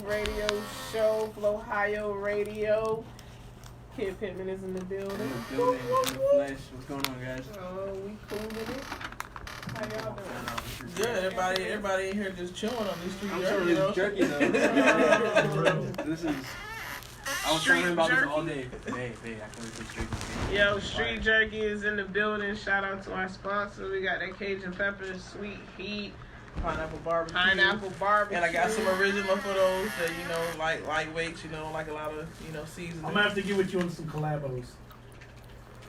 Radio Show, Ohio Radio. Kid Pittman is in the building. In the building, in the flesh. What's going on, guys? Oh, we cool with it. How y'all doing? Good. Everybody in here just chilling on these street. I'm sure it's jerky though. This is. I was talking about this all day. Hey, I can really jerky. Yo, Street Jerky is in the building. Shout out to our sponsor. We got that Cajun pepper, sweet heat, Pineapple barbecue. and I got some original for those that, like lightweights, like a lot of, seasoning. I'm gonna have to get with you on some collabos.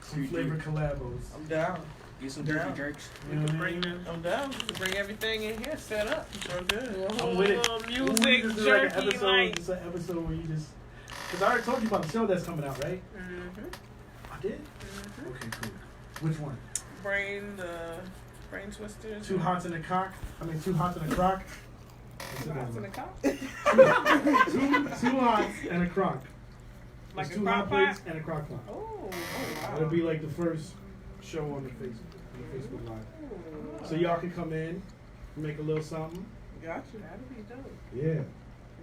Some flavored collabos. I'm down. Get some jerky jerks. You know what I mean? I'm down. to bring everything in here set up. Sure good. I'm with it. Music, Just do jerky, like an episode where you just. Because I already told you about the show that's coming out, right? I did? Okay, cool. Which one? Brain twisters. Two Hots in a Crock. Two Hots in a Crock. Two hots in a cup? Two Hots and a Crock. Like There's a two crock hot pot? plates and a crock pot. Oh, wow. It'll be like the first show on the Facebook Live. Ooh. So y'all can come in, make a little something. Gotcha. That'd be dope. Yeah.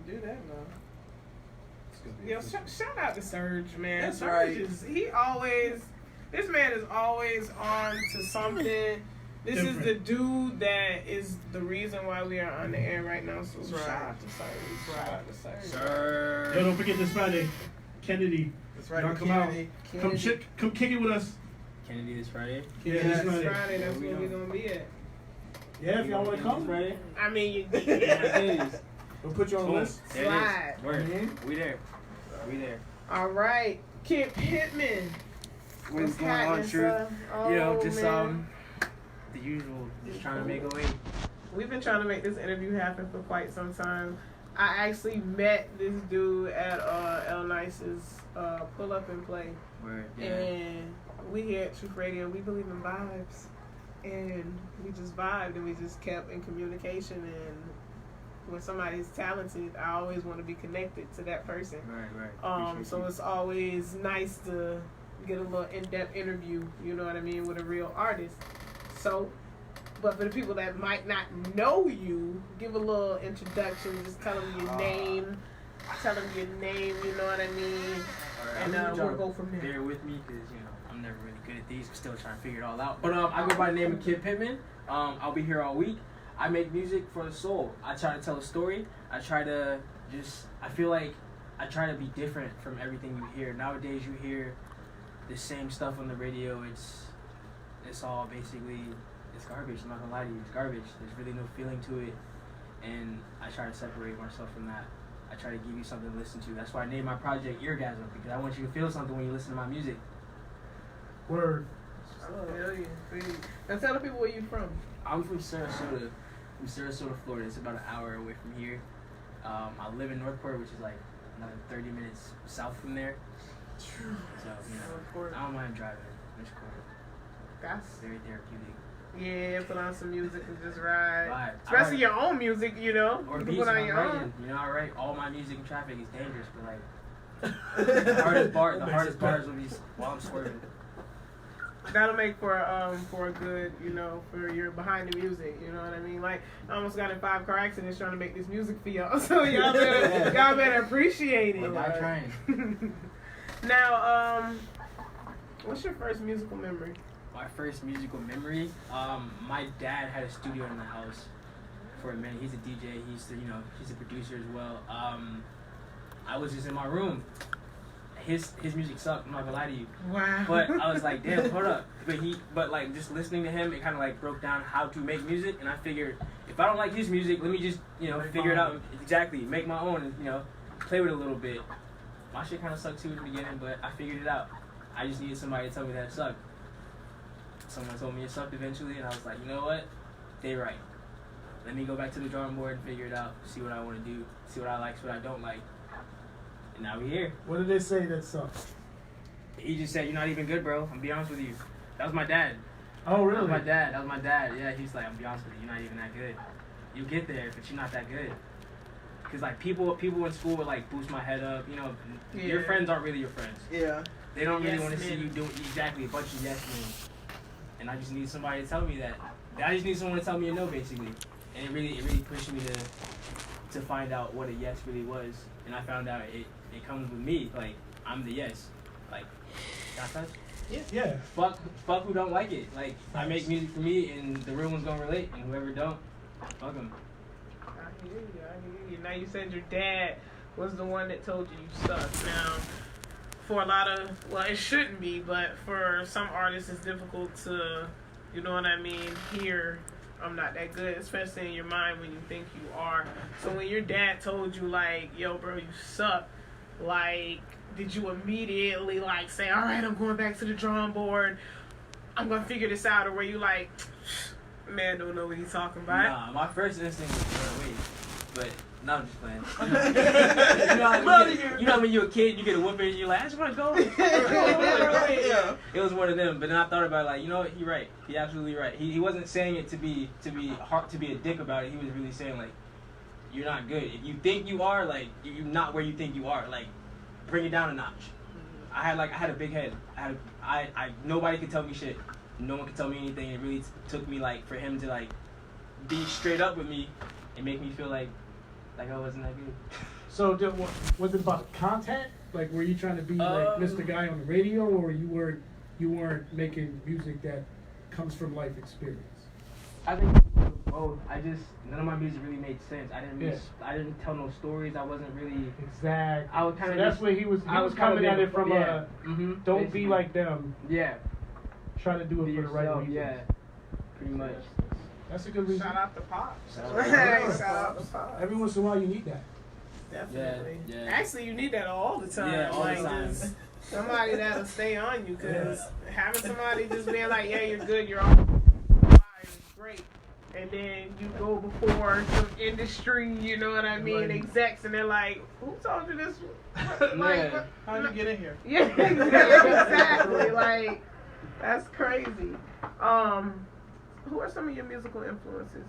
Do that now. Yo, shout out to Serge, man. That's Serge right. This man is always on to something. This is the dude that is the reason why we are on the air right now. So That's right. shout out to Serge. Shout out to Serge. Sir. Yo, don't forget this Friday, Kennedy. That's right. Y'all come Kennedy. out. Come kick it with us. Kennedy this Friday. Yeah, Yeah, this it's Friday. Friday, that's where we're gonna be at. Yeah, if y'all want to come. Friday. I mean, you We'll put you on the list. There slide. it is. Word. We there. We there. All right, Kid Pittman. What's going on, happening, Truth? sir? Just man. the usual. Just trying to make a way. We've been trying to make this interview happen for quite some time. I actually met this dude at El Nice's Pull Up and Play. Word. Yeah. And we here at Truth Radio, we believe in vibes. And we just vibed and we just kept in communication. And when somebody's talented, I always want to be connected to that person. Right. Appreciate So you. it's always nice to get a little in-depth interview, you know what I mean, with a real artist. So, but for the people that might not know you, give a little introduction, just tell them your name, you know what I mean, and we'll go from there. Bear with me, because, I'm never really good at these. I'm still trying to figure it all out. But I go by the name of Kid Pittman. I'll be here all week. I make music for the soul. I try to tell a story. I feel like I try to be different from everything you hear. Nowadays, you hear the same stuff on the radio. It's all basically, it's garbage. I'm not gonna lie to you, it's garbage. There's really no feeling to it, and I try to separate myself from that. I try to give you something to listen to. That's why I named my project Eargasm, because I want you to feel something when you listen to my music. Word. Oh, hell yeah. Now tell the people where you from. I'm from Sarasota, Florida. It's about an hour away from here. I live in Northport, which is like another 30 minutes south from there. So, I don't mind driving. It's cool. That's Very therapeutic. yeah, put on some music and just ride. Vibe. Especially your own music, Or you can beats put on I'm your writing. own. I write all my music in traffic is dangerous, but like the hardest bars will be while I'm swerving. That'll make for a good, for your behind the music, you know what I mean? Like, I almost got in 5 car accidents trying to make this music for y'all, so y'all better appreciate it. But I'm trying. Now, what's your first musical memory? My first musical memory, my dad had a studio in the house for a minute. He's a DJ. He's a producer as well. I was just in my room. His music sucked. I'm not gonna lie to you. Wow. But I was like, damn, hold up. But like just listening to him, it kind of like broke down how to make music. And I figured if I don't like his music, let me just figure it out exactly, make my own, and play with it a little bit. My shit kind of sucked too in the beginning, but I figured it out. I just needed somebody to tell me that it sucked. Someone told me it sucked eventually, and I was like, you know what? They right. Let me go back to the drawing board and figure it out. See what I want to do. See what I like. See what I don't like. And now we're here. What did they say that sucks? He just said, you're not even good, bro. I'm gonna be honest with you. That was my dad. Oh, really? That was my dad. Yeah, he's like, I'm gonna be honest with you. You're not even that good. You get there, but you're not that good. Cause like people in school would like boost my head up. Your friends aren't really your friends. Yeah. They don't really Yes want to see men. you do exactly a bunch of yes men. And I just need somebody to tell me that. I just need someone to tell me a no, basically. And it really pushed me to to find out what a yes really was, and I found out it comes with me. Like, I'm the yes. Like, got that? Yeah. Fuck who don't like it. Like, I make music for me, and the real ones gonna relate, and whoever don't, fuck them. I hear you. Now you said your dad was the one that told you suck. Now, for a lot of, well, it shouldn't be, but for some artists, it's difficult to, you know what I mean, hear, I'm not that good, especially in your mind when you think you are. So when your dad told you, like, yo, bro, you suck, like, did you immediately, like, say, all right, I'm going back to the drawing board, I'm going to figure this out, or were you like, man, don't know what he's talking about? Nah, my first instinct was to run away, but no, I'm just playing. You know when you're a kid, you get a whooping, and you're like, I just want to go. Yeah. It was one of them, but then I thought about it, like, you know what, he's right. He's absolutely right. He wasn't saying it to be a dick about it. He was really saying, like, you're not good. If you think you are, like, you're not where you think you are. Like, bring it down a notch. I had a big head. I nobody could tell me shit. No one could tell me anything. It really took me, like, for him to, like, be straight up with me and make me feel like I wasn't that good. So was it about content? Like, were you trying to be like Mr. Guy on the radio, or you weren't making music that comes from life experience? I think both. None of my music really made sense. I didn't tell no stories. I wasn't really exactly. I was kind of. So that's where he was coming at it from. Don't basically. be like them. Yeah. Try to do it Be for the right yourself, reasons. yeah. Pretty much. That's a good reason. Shout out to Pop. Shout Shout out to Pop. Every once in a while, you need that. Definitely. Yeah. Actually, you need that all the time. Yeah, all like, the time. just somebody that'll stay on you, because having somebody just being like, yeah, you're good, you're all is great. And then you go before some industry, you know what I mean, Right. execs, and they're like, who told you this? Yeah. How'd you get in here? Yeah, exactly. Like, that's crazy. Who are some of your musical influences?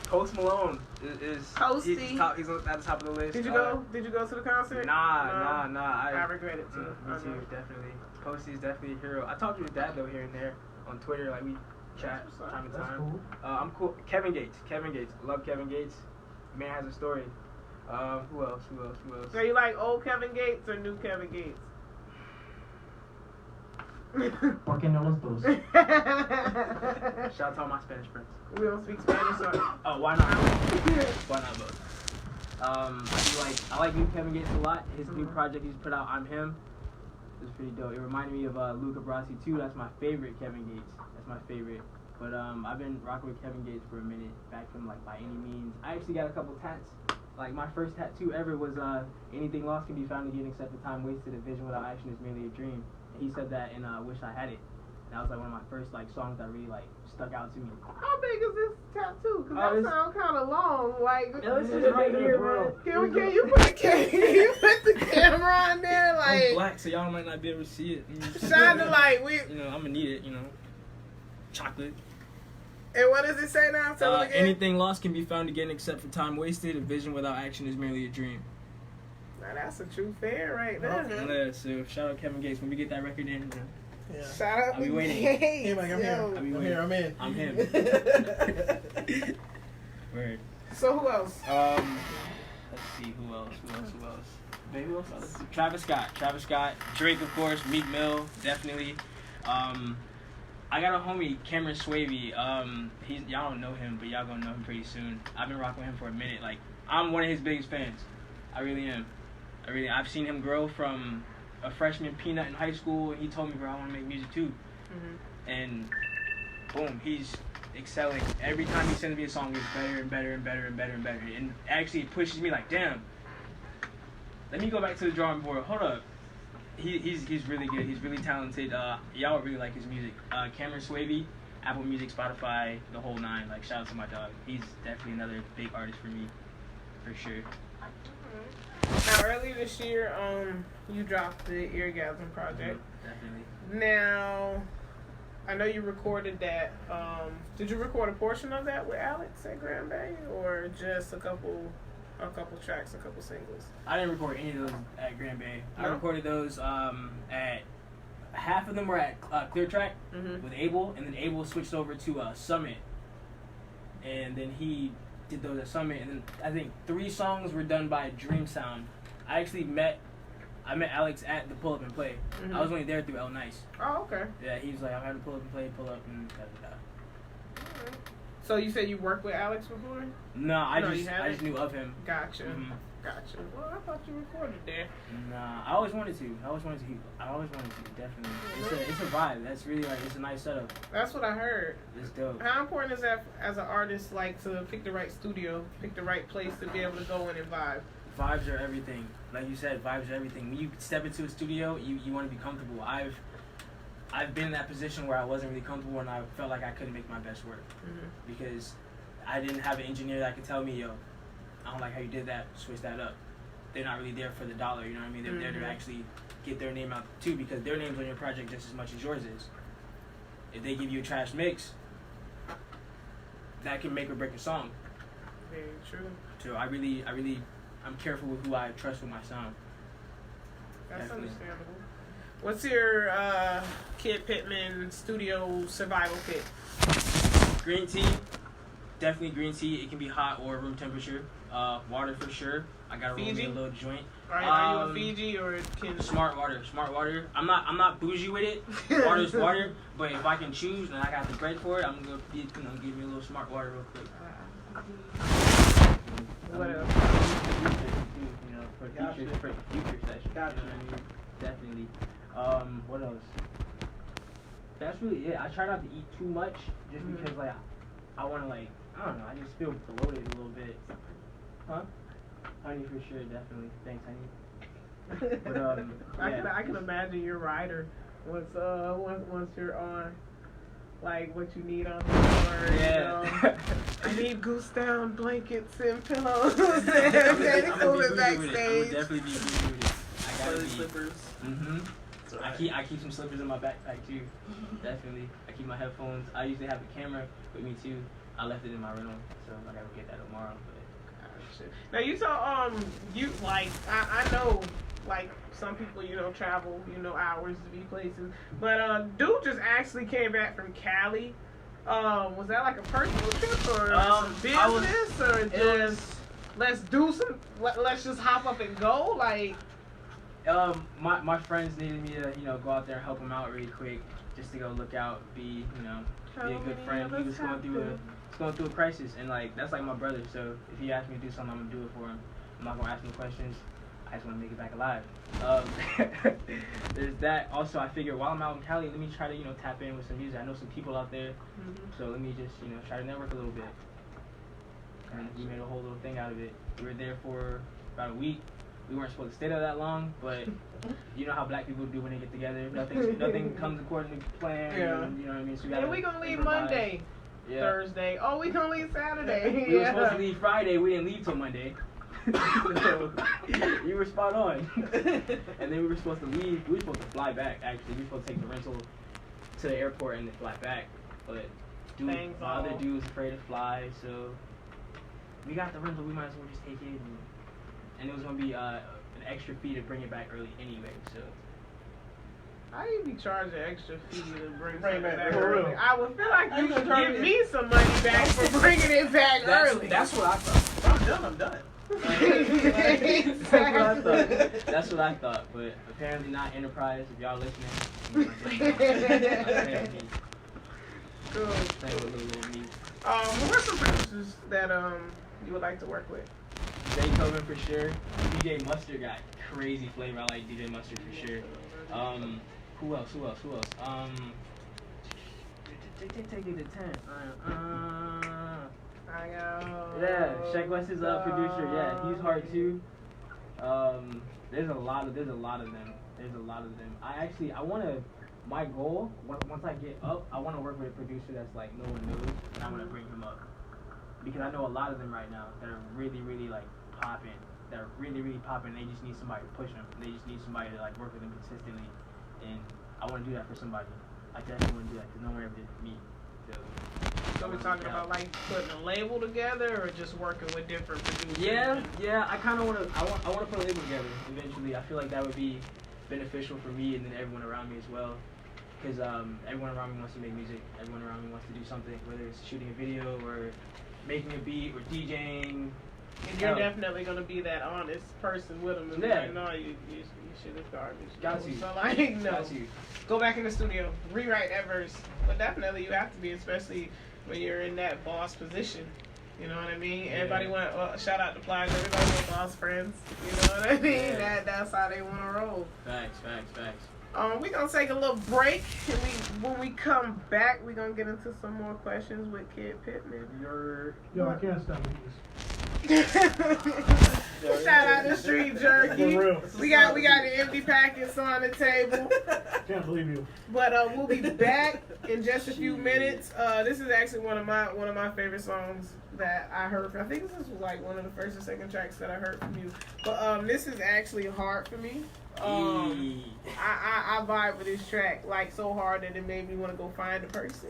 Post Malone is Posty. he's at the top of the list. Did you go? Did you go to the concert? Nah. I regret it too. Me too, definitely. Posty's definitely a hero. I talked to his dad though here and there on Twitter, like we chat time to That's time. cool. I'm cool. Kevin Gates. Love Kevin Gates. Man has a story. Who else? So you like old Kevin Gates or new Kevin Gates? ¿Por qué no los dos? Shout out to all my Spanish friends. We don't speak Spanish, or Oh, why not? Why not both? I like new Kevin Gates a lot. His new project he's put out, I'm Him, is pretty dope. It reminded me of Luca Brasi too. That's my favorite Kevin Gates. That's my favorite. But I've been rocking with Kevin Gates for a minute, back from like By Any Means. I actually got a couple tats. Like my first tattoo ever was anything lost can be found again except for time wasted. A vision without action is merely a dream. And he said that in Wish I Had It. And that was like one of my first like songs that really like stuck out to me. how big is this tattoo? Because that it's- sounds kind of long. Like, This is right here, bro. can you put the camera on there? I'm Like, black, so y'all might not be able to see it. shine the light. You know, I'm gonna need it. You know, chocolate. And what does it say now? Tell it again. Anything lost can be found again except for time wasted. A vision without action is merely a dream. Now that's a true fan right there. Yeah, so shout out Kevin Gates. When we get that record in, Yeah. Shout out I'll be to waiting. Gates. Hey, Mike, I'm Yo. here. I'll be I'm waiting. here. I'm in. I'm him. Word. So who else? Let's see who else. Baby, who else? Travis Scott, Drake, of course, Meek Mill, definitely. I got a homie, Cameron Swavey. Y'all don't know him, but y'all gonna know him pretty soon. I've been rocking with him for a minute. Like, I'm one of his biggest fans. I really am. I've seen him grow from a freshman peanut in high school. He told me, bro, I want to make music too. Mm-hmm. And boom, he's excelling. Every time he sends me a song, it's better and better and better and better and better. And actually, it pushes me like, damn. Let me go back to the drawing board. Hold up. He's really good. He's really talented. Y'all would really like his music. Cameron Swavey, Apple Music, Spotify, the whole nine. Like, shout out to my dog. He's definitely another big artist for me, for sure. Now, earlier this year, you dropped the Eargasm project. Definitely. Now, I know you recorded that. Did you record a portion of that with Alex at Grand Bay, or just a couple tracks, a couple singles? I didn't record any of those at Grand Bay. I No? recorded those at half of them were at Clear Track with Abel, and then Abel switched over to Summit, and then he did those at Summit, and then I think 3 songs were done by Dream Sound. I met Alex at the Pull Up and Play. Mm-hmm. I was only there through El Nice. Oh, okay. Yeah, he was like, I'm having to pull up and play, pull up and da da da. Alright. So you said you worked with Alex before? No, I No, you just knew of him. Gotcha. Mhm. Gotcha. Well, I thought you recorded there. Nah, I always wanted to. Definitely. It's a vibe. That's really like, it's a nice setup. That's what I heard. It's dope. How important is that as an artist, like to pick the right studio, pick the right place to be able to go in and vibe? Vibes are everything. Like you said, vibes are everything. When you step into a studio, you want to be comfortable. I've been in that position where I wasn't really comfortable and I felt like I couldn't make my best work because I didn't have an engineer that could tell me, yo, I don't like how you did that, switch that up. They're not really there for the dollar, you know what I mean? They're there to actually get their name out too, because their name's on your project just as much as yours is. If they give you a trash mix, that can make or break a song. Very true. So I'm careful with who I trust with my sound. That's Definitely. understandable. What's your Kid Pittman studio survival kit? Green tea, definitely green tea. It can be hot or room temperature. Water for sure. I gotta roll me Fiji? a little joint. Are you a Fiji or can Smart water. I'm not bougie with it. Water's water, but if I can choose and I got the bread for it, I'm gonna give me a little smart water real quick. What else? You know, for future session. Gotcha. You know what I mean? Definitely. What else? That's really it. I try not to eat too much, just because like I want to like I don't know. I just feel bloated a little bit. Huh? Honey for sure, definitely. Thanks, honey. But yeah. I can imagine your rider once you're on, like what you need on the floor. Yeah. You know, I need goose down blankets and pillows. I'm Very cool gonna it be backstage. definitely be bougie with it. I gotta be. Slippers. I keep some slippers in my backpack too. Definitely. I keep my headphones. I usually have a camera with me too. I left it in my rental, so I gotta get that tomorrow. But Now you saw you like I know like some people travel hours to be places, but dude just actually came back from Cali. Was that like a personal trip or some business or just let's just hop up and go like? My friends needed me to go out there and help them out really quick, just to go look out, be a good friend. He was going through a crisis, and like that's like my brother. So if he asks me to do something, I'm gonna do it for him. I'm not gonna ask him questions. I just want to make it back alive. There's that. Also, I figured while I'm out in Cali, let me try to tap in with some music. I know some people out there, so let me just try to network a little bit. And we made a whole little thing out of it. We were there for about a week. We weren't supposed to stay there that long, but you know how black people do when they get together. Nothing comes according to plan. Yeah. And, you know what I mean? So We gonna leave Monday, Thursday. Oh, we gonna leave Saturday. We were supposed to leave Friday. We didn't leave till Monday. So you were spot on. And then we were supposed to leave. We were supposed to fly back. Actually, we were supposed to take the rental to the airport and then fly back. But my other dude was afraid to fly, so we got the rental. We might as well just take it. And it was gonna be an extra fee to bring it back early anyway. So I even be charging extra fee to bring Bring something it back back early. early. I would feel like you You should charge give it. me some money back for bringing it back early. that's what I thought. I'm done. That's what I thought, but apparently not Enterprise. If y'all listening, Cool. Who are some producers that you would like to work with? Beethoven for sure. DJ Mustard got crazy flavor. I like DJ Mustard for sure. Who else? Take it to 10. Yeah, Shaq West is a producer. Yeah, he's hard too. There's a lot of them. My goal, once I get up, I want to work with a producer that's like no one knows, and I want to bring him up. Because I know a lot of them right now that are really, really like popping. That are really, really popping. They just need somebody to push them. They just need somebody to like work with them consistently. And I want to do that for somebody. I definitely want to do that because no one ever did for me. So we're talking about like putting a label together or just working with different producers? Yeah. I kind of want to. I want to put a label together eventually. I feel like that would be beneficial for me and then everyone around me as well. Because everyone around me wants to make music. Everyone around me wants to do something, whether it's shooting a video or making a beat or DJing. And you're definitely gonna be that honest person with them. And Yeah. like, no, you shit is garbage. Got you. So like, no. Got you. Go back in the studio, rewrite that verse. But definitely you have to be, especially when you're in that boss position. You know what I mean? Yeah. Everybody want shout out to Plies. Everybody want boss friends. You know what I mean? Yeah. That's how they want to roll. Facts. We're gonna take a little break, and when we come back, we're gonna get into some more questions with Kid Pittman. Yo, I can't stop this. Shout out to Street Jerky. For real. We got the empty packets on the table. Can't believe you. But we'll be back in just a few minutes. This is actually one of my favorite songs that I heard. I think this was like one of the first or second tracks that I heard from you. But this is actually hard for me. I vibe with this track like so hard that it made me want to go find a person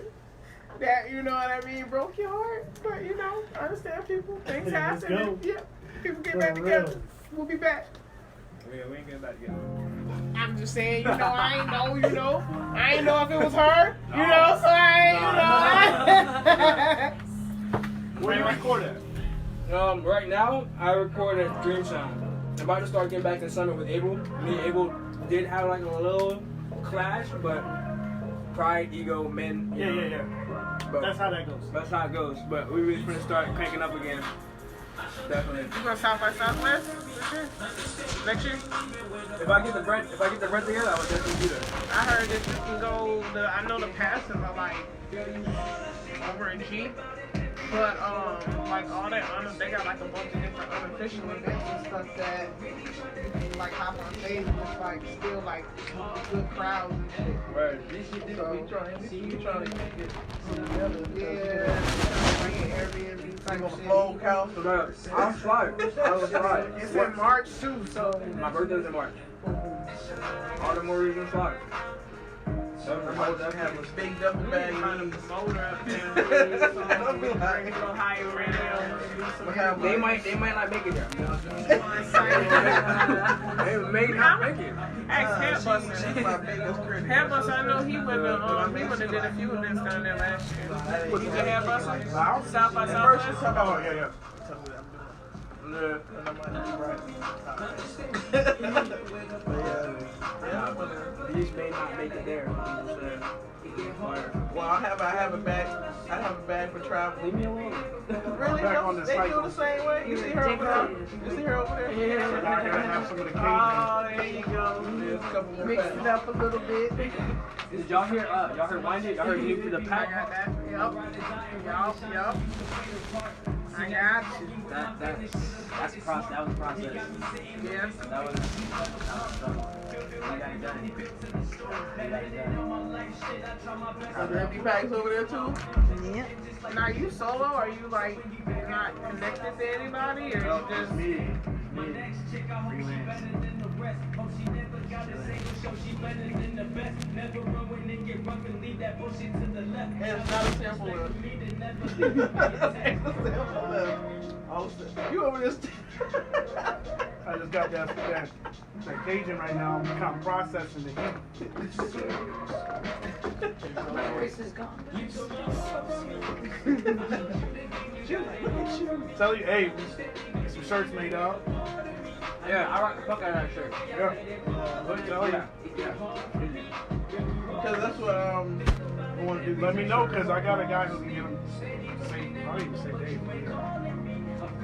that, you know what I mean, broke your heart. But you know, I understand people. Things Let's happen. go. Yeah, people get For back together. real. We'll be back. Yeah, we ain't getting back together. I'm just saying, you know, I ain't know if it was her, you know, so I ain't, Where you record at? Right now, I record at Dream Sound. I'm about to start getting back to Summit with Abel. Me and Abel did have like a little clash, but pride, ego, men. You know. Yeah. But That's how that goes. That's how it goes. But we really gonna start cranking up again. Definitely. You going South by Southwest next year? If I get the bread together, I would definitely do that. I heard that you can go. I know the passes are like over in G, but like all that they got like a bunch of different unofficial events and stuff that you can like hop on stage and it's like still like good crowds and shit. Right. We trying to get together. Yeah, like an Airbnb type On the shit. phone couch. I'm fly. I was fly. It's in March too, so My birthday's in March. All the more reason fly. I'm about to have a big duffel bag. kind of promoter up there. Bring it to Ohio radio and do some They might not make it there. They may not make it. Ask Headbus. She's my biggest critic. Headbus, I know he would have did a few events down there last year. Was it Headbus? South by Southwest? Oh, yeah. These may not make it there. Well, I have a bag for travel. Leave me alone. Really? Back on the They cycle. feel the same way. You see her over there? You see her over there? Now I gotta have some of the Cajun. Oh, there you go. There's a couple more Mix bags. it up a little bit. Did y'all hear Wine Day? Y'all heard New for the I Pack? got that. Yup. I got you. That was a process. Yes. That was struggle. We got it done. Are there empty packs over there too? Yeah. Now, are you solo? Are you like not connected to anybody, or you just Me. And it's not a sample list. You over this? I just got that Cajun right now. I'm kind of processing the heat. My voice is gone. Tell you, hey, some shirts made out. Yeah, I rock the fuck out of that shirt. Yeah. Tell you. Because that's what I want to do. Let me know, because I got a guy who can get them. I don't even say Dave.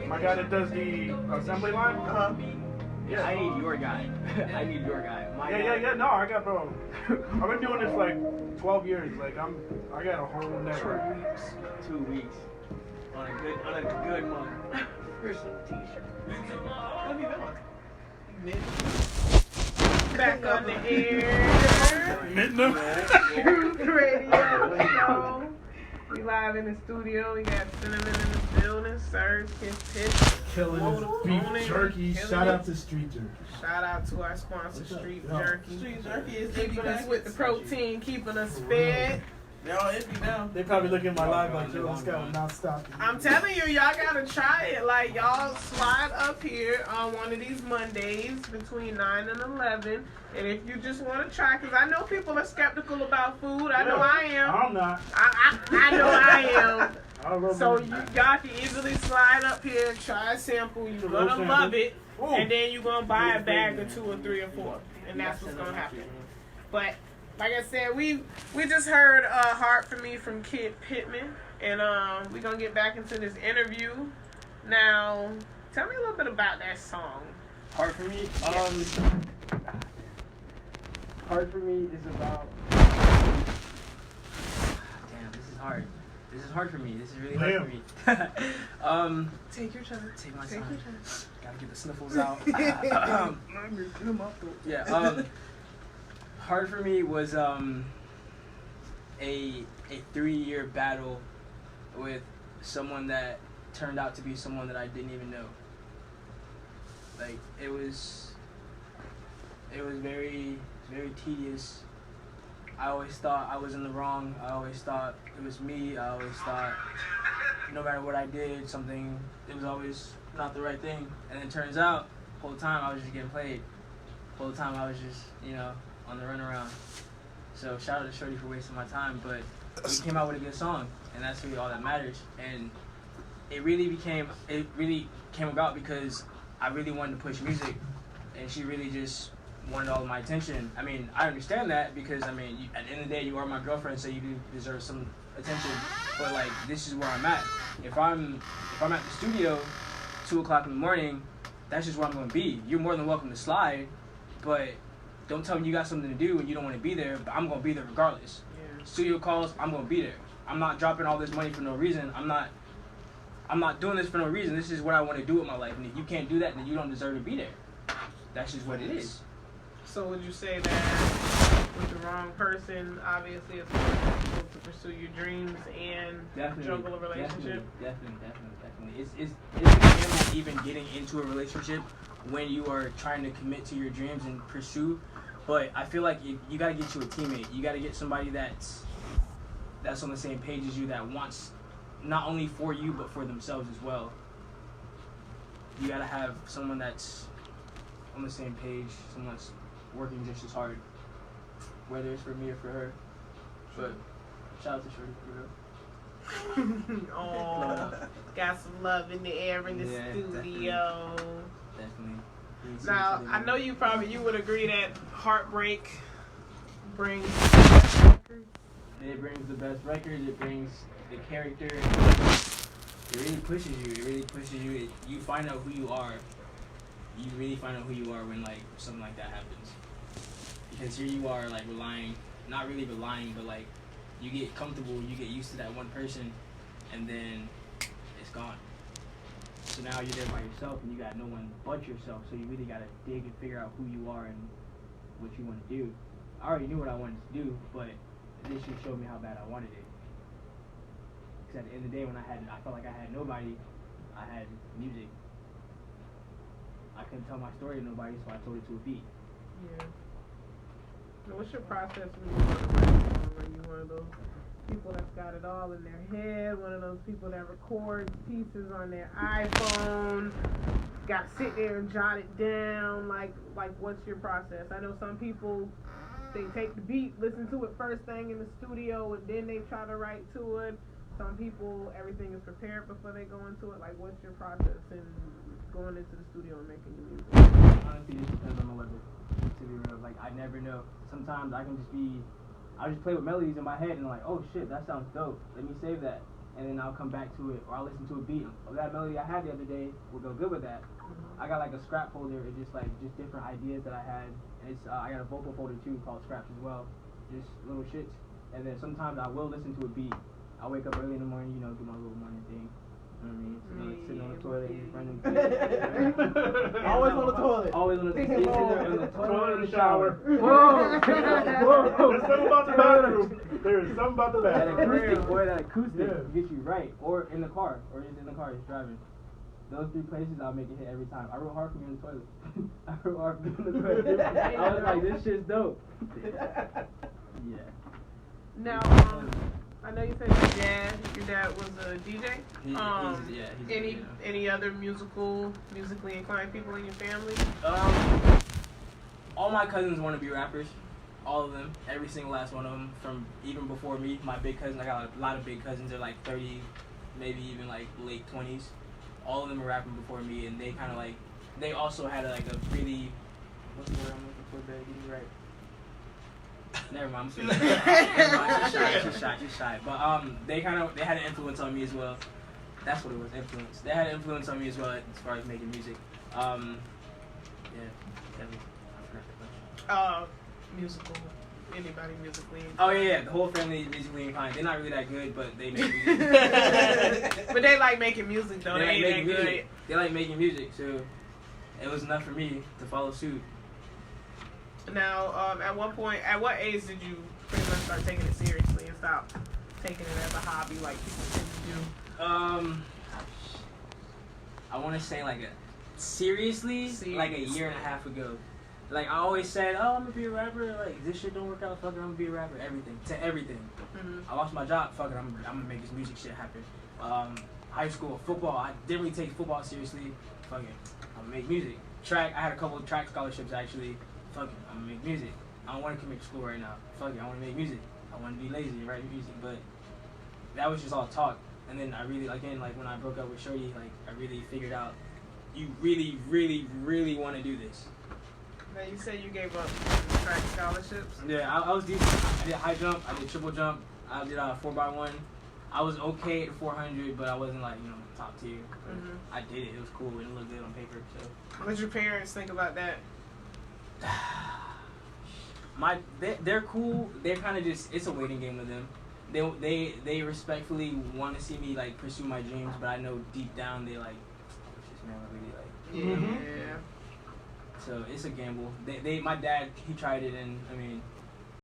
My guy that does the assembly line. Yeah, I need your guy. I need your guy. My guy. Yeah. No, I got bro. I've been doing this like 12 years. Like I got a whole network. 2 weeks. On a good month. Here's some t-shirt. What are you doing? back on the air? Radio show. We live in the studio. We got Cinnamon in the building. Serge, Kiss Pitch. Killing his beef jerky. Shout out to Street Jerky. Shout out to our sponsor, Street Jerky. Street Jerky is Keeping us with the protein, keeping us fed. They all empty now. They probably looking at my live like, yo, this guy will not stop. I'm telling you, y'all gotta try it. Like, y'all slide up here on one of these Mondays between 9 and 11. And if you just want to try, because I know people are skeptical about food. I know I am. I'm not. I know I am. So you y'all can easily slide up here and try a sample. You're gonna love it, and then you're gonna buy a bag of 2 or 3 or 4, and that's what's gonna happen. But like I said, we just heard "Heart for Me" from Kid Pittman, and we're gonna get back into this interview. Now, tell me a little bit about that song. Hard for me. Hard for me is about. Damn, this is hard. This is hard for me. This is really hard for me. Take your time. Take my Take time. your time. Gotta get the sniffles out. Hard for me was a 3-year battle with someone that turned out to be someone that I didn't even know. Like it was very tedious. I always thought I was in the wrong. I always thought it was me. I always thought no matter what I did, it was always not the right thing. And it turns out, the whole time I was just getting played. The whole time I was just, on the runaround. So shout out to Shorty for wasting my time, but we came out with a good song, and that's really all that matters. And it really came about because I really wanted to push music, and she really just wanted all of my attention. I mean, I understand that because, at the end of the day, you are my girlfriend, so you do deserve some attention. But, like, this is where I'm at. If I'm at the studio 2 o'clock in the morning, that's just where I'm going to be. You're more than welcome to slide, but don't tell me you got something to do and you don't want to be there, but I'm going to be there regardless. Yeah. Studio calls, I'm going to be there. I'm not dropping all this money for no reason. I'm not doing this for no reason. This is what I want to do with my life. And if you can't do that, then you don't deserve to be there. That's just what it is. So would you say that with the wrong person, obviously it's more difficult to pursue your dreams and juggle a relationship? Definitely. It's a gamble even getting into a relationship when you are trying to commit to your dreams and pursue. But I feel like you got to get you a teammate. You got to get somebody that's on the same page as you, that wants not only for you but for themselves as well. You got to have someone that's on the same page, someone that's working just as hard, whether it's for me or for her. But shout out to Shorty for real. Oh, got some love in the air in the studio. Definitely. Now, I know you would agree that heartbreak brings it brings the best record. It brings the character. It really pushes you. You find out who you are. You really find out who you are when like something like that happens. Because here you are like not really relying, but like you get comfortable, you get used to that one person, and then it's gone. So now you're there by yourself and you got no one but yourself, so you really gotta dig and figure out who you are and what you want to do. I already knew what I wanted to do, but this just showed me how bad I wanted it. Because at the end of the day, when I felt like I had nobody, I had music. I couldn't tell my story to nobody, so I told it to a beat. Yeah. Now, what's your process when you want to write a song? Are you one of those people that's got it all in their head? One of those people that records pieces on their iPhone? Got to sit there and jot it down? Like what's your process? I know some people, they take the beat, listen to it first thing in the studio, and then they try to write to it. Some people, everything is prepared before they go into it. Like, what's your process in going into the studio and making your music? Honestly, it depends on the level, to be real. Like, I never know. Sometimes I'll just play with melodies in my head and like, oh shit, that sounds dope. Let me save that. And then I'll come back to it, or I'll listen to a beat. Oh, that melody I had the other day will go good with that. Mm-hmm. I got like a scrap folder, it's just different ideas that I had. And it's I got a vocal folder too called scraps as well. Just little shits. And then sometimes I will listen to a beat. I wake up early in the morning, do my little morning thing. You know what I mean? Sitting on the toilet, just running. Always on the toilet. Always on the toilet. Either on the toilet or in the shower. Whoa! There's something about the bathroom. There is something about the That bathroom. acoustic gets you right. Or in the car. Or just in the car, just driving. Those 3 places, I'll make it hit every time. I wrote hard for me in the toilet. I wrote hard for me in the toilet. I was like, this shit's dope. Yeah. Now, I know you said your dad was a DJ. Any other musically inclined people in your family? All my cousins want to be rappers. All of them, every single last one of them. From even before me, my big cousins. I got a lot of big cousins. They're like 30, maybe even like late 20s. All of them are rapping before me, and they kind of like. They also had like a really. What's the word I'm looking for, babe? Get me right. Never mind. She's shy. But they had an influence on me as well. That's what it was, influence. They had an influence on me as well as far as making music. Yeah, definitely. I forgot the question. Musical. Anybody musically inclined? Oh yeah, the whole family is musically inclined. They're not really that good, but they make music. But they like making music though. They ain't that good. They like making music, so it was enough for me to follow suit. Now, at what age did you pretty much start taking it seriously and stop taking it as a hobby like people tend to do? I want to say seriously, like a year and a half ago. Like I always said, oh, I'm gonna be a rapper. Like this shit don't work out, fuck it, I'm gonna be a rapper. Everything. Mm-hmm. I lost my job, fuck it, I'm gonna make this music shit happen. High school football, I didn't really take football seriously. Fuck it, I'm gonna make music. Track, I had a couple of track scholarships actually. Fuck it, I'm gonna make music. I don't want to commit to school right now. Fuck it, I want to make music. I want to be lazy and write music, but that was just all talk. And then I really, again, like when I broke up with Shorty, like I really figured out, you really, really, really want to do this. Now you said you gave up track scholarships. Yeah, I was decent. I did high jump, I did triple jump, I did 4x1. I was okay at 400, but I wasn't like top tier. Mm-hmm. I did it. It was cool. It looked good on paper. So. What did your parents think about that? They're cool. They're kind of just, it's a waiting game with them. They respectfully want to see me like pursue my dreams, but I know deep down they like, this man really like. Yeah. So it's a gamble. My dad, he tried it, and I mean